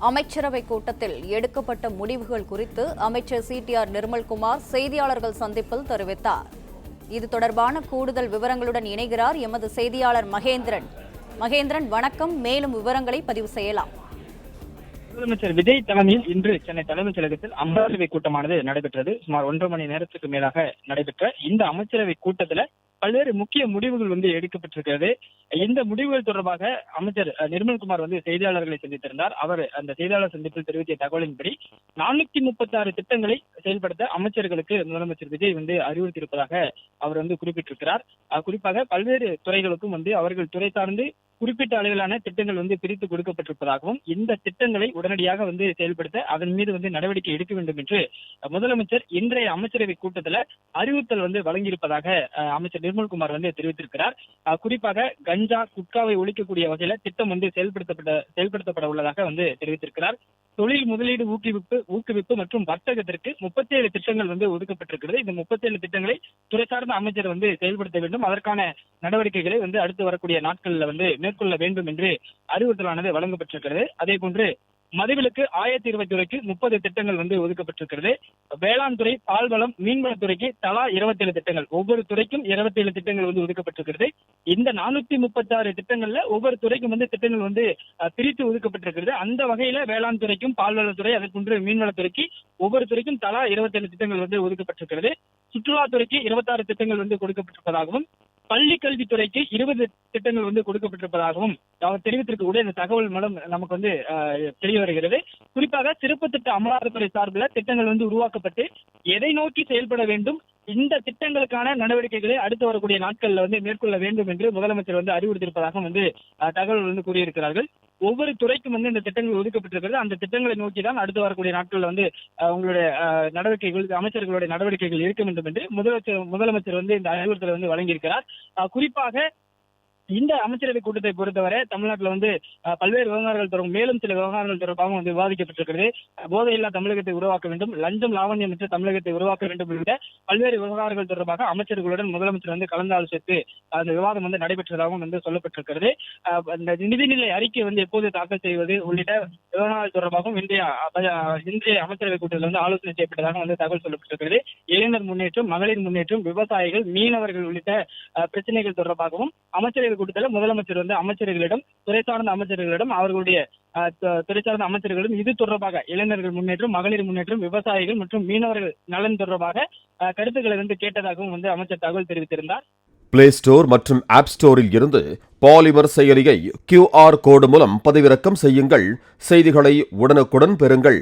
அமைச்சரவை கூட்டத்தில் எடுக்கப்பட்ட முடிவுகள் குறித்து அமைச்சர் CTR நிர்மல்குமார் செய்தியாளர்கள் சந்திப்பில் தெரிவித்தார். இது தொடர்பான கூடுதல் விவரங்களுடன் இணைகிறார் எமது செய்தியாளர் மகேந்திரன். மகேந்திரன், வணக்கம். மேலும் விவரங்களை பதிவு செய்யலாம். முதலமைச்சர் விஜய் தலைமையில் இன்று சென்னை தலைமைச் செயலகத்தில் அமைச்சரவை கூட்டமானது நடைபெற்றது. சுமார் 1.5 மணி நேரத்துக்கு மேலாக நடைபெற்ற இந்த அமைச்சரவை கூட்டத்தில் பல்வேறு முக்கிய முடிவுகள் எடுக்கப்பட்டிருக்கிறது. இந்த முடிவுகள் தொடர்பாக அமைச்சர் நிர்மல்குமார் செய்தியாளர்களை சந்தித்திருந்தார். அவர் அந்த செய்தியாளர் சந்திப்பில் தெரிவித்த தகவலின்படி 436 திட்டங்களை செயல்படுத்த அமைச்சர்களுக்கு முதலமைச்சர் விஜய் அறிவுறுத்தியிருப்பதாக அவர் குறிப்பிட்டிருக்கிறார். குறிப்பாக பல்வேறு துறைகளுக்கும் அவர்கள் துறை சார்ந்து குறிப்பிட்ட அளவிலான திட்டங்கள் பிரித்து கொடுக்கப்பட்டிருப்பதாகவும் இந்த திட்டங்களை உடனடியாக செயல்படுத்த அதன் மீது நடவடிக்கை எடுக்க வேண்டும் என்று முதலமைச்சர் இன்றைய அமைச்சரவை கூட்டத்தில் அறிவுறுத்தல் வழங்கியிருப்பதாக அமைச்சர் நிர்மல்குமார் தெரிவித்திருக்கிறார். குறிப்பாக கஞ்சா குட்காவை ஒழிக்கக்கூடிய வகையில திட்டம் செயல்படுத்தப்பட உள்ளதாக தெரிவித்திருக்கிறார். தொழில் முதலீடு ஊக்குவிப்பு மற்றும் வர்த்தகத்திற்கு 37 திட்டங்கள் ஒதுக்கப்பட்டிருக்கிறது. இந்த 37 திட்டங்களை துறை சார்ந்த அமைச்சர் செயல்படுத்த வேண்டும். அதற்கான நடவடிக்கைகளை அடுத்து வரக்கூடிய நாட்களில் மேற்கொள்ள வேண்டும் என்று அறிவுறுத்தலானது வழங்கப்பட்டிருக்கிறது. அதே போன்று மதுவிலக்கு ஆயத்தீர்வை துறைக்கு 30 திட்டங்கள் ஒதுக்கப்பட்டிருக்கிறது. வேளாண் துறை, பால்வளம், மீன்வளத்துறைக்கு தலா 27 திட்டங்கள், ஒவ்வொரு துறைக்கும் 27 திட்டங்கள் ஒதுக்கப்பட்டிருக்கிறது. இந்த 436 திட்டங்கள்ல ஒவ்வொரு துறைக்கும் திட்டங்கள் பிரித்து ஒதுக்கப்பட்டிருக்கிறது. அந்த வகையில வேளாண் துறைக்கும் பால்வளத்துறை, அதே போன்று மீன்வளத்துறைக்கு ஒவ்வொரு துறைக்கும் தலா 27 திட்டங்கள் ஒதுக்கப்பட்டிருக்கிறது. சுற்றுலாத்துறைக்கு 26 திட்டங்கள் கொடுக்கப்பட்டிருப்பதாகவும், பள்ளி கல்வித்துறைக்கு 20 திட்டங்கள் கொடுக்கப்பட்டிருப்பதாகவும் அவர் தெரிவித்திருக்கக்கூடிய இந்த தகவல் மூலம் நமக்கு தெரிய வருகிறது. குறிப்பாக சிறப்பு திட்ட அமலாக்கத்துறை சார்பில் திட்டங்கள் உருவாக்கப்பட்டு எதை நோக்கி செயல்பட வேண்டும், இந்த திட்டங்களுக்கான நடவடிக்கைகளை அடுத்து வரக்கூடிய நாட்களில் மேற்கொள்ள வேண்டும் என்று முதலமைச்சர் அறிவுறுத்தியிருப்பதாக தகவல் கூறியிருக்கிறார்கள். ஒவ்வொரு துறைக்கும் இந்த திட்டங்கள் ஒதுக்கப்பட்டிருக்கிறது. அந்த திட்டங்களை நோக்கி தான் அடுத்து வரக்கூடிய நாட்களில் உங்களுடைய நடவடிக்கைகள், அமைச்சர்களுடைய நடவடிக்கைகள் இருக்க வேண்டும் என்று முதலமைச்சர் இந்த அறிவுறுத்தலை வழங்கியிருக்கிறார். குறிப்பாக இந்த அமைச்சரவை கூட்டத்தை பொறுத்தவரை தமிழ்நாட்டில் பல்வேறு விவகாரங்கள் தொடர்பாக மேலும் சில விவகாரங்கள் தொடர்பாக விவாதிக்கப்பட்டிருக்கிறது. போதையில்லா தமிழகத்தை உருவாக்க வேண்டும், லஞ்சம் லாவண்யமற்ற தமிழகத்தை உருவாக்க வேண்டும் உள்ளிட்ட பல்வேறு விவகாரங்கள் தொடர்பாக அமைச்சர்களுடன் முதலமைச்சர் கலந்து ஆலோசித்து அந்த விவாதம் நடைபெற்றதாகவும் சொல்லப்பட்டிருக்கிறது. இந்த நிதிநிலை அறிக்கை எப்போது தாக்கல் செய்வது உள்ளிட்ட விவகாரங்கள் தொடர்பாகவும் இன்றைய அமைச்சரவை கூட்டத்தில் ஆலோசனை செய்யப்பட்டதாக தகவல் சொல்லப்பட்டிருக்கிறது. இளைஞர் முன்னேற்றம், மகளிர் முன்னேற்றம், விவசாயிகள், மீனவர்கள் உள்ளிட்ட பிரச்சனைகள் தொடர்பாகவும் அமைச்சரவை கூட்டத்தில் முதலமைச்சர் அமைச்சர்களிடம், துறை சார்ந்த அமைச்சர்களிடம், அவர்களுடைய துறை சார்ந்த அமைச்சர்களிடம் இது தொடர்பாக இளைஞர்கள் முன்னேற்றம், மகளிர் முன்னேற்றம், விவசாயிகள் மற்றும் மீனவர்கள் நலன் தொடர்பாக கருத்துக்களை கேட்டதாகவும் அமைச்சர் தகவல் தெரிவித்திருந்தார். பிளே ஸ்டோர் மற்றும் ஆப் ஸ்டோரில் இருந்து பாலிமர் செயலியை QR கோடு மூலம் பதிவிறக்கம் செய்யுங்கள். செய்திகளை உடனுக்குடன் பெறுங்கள்.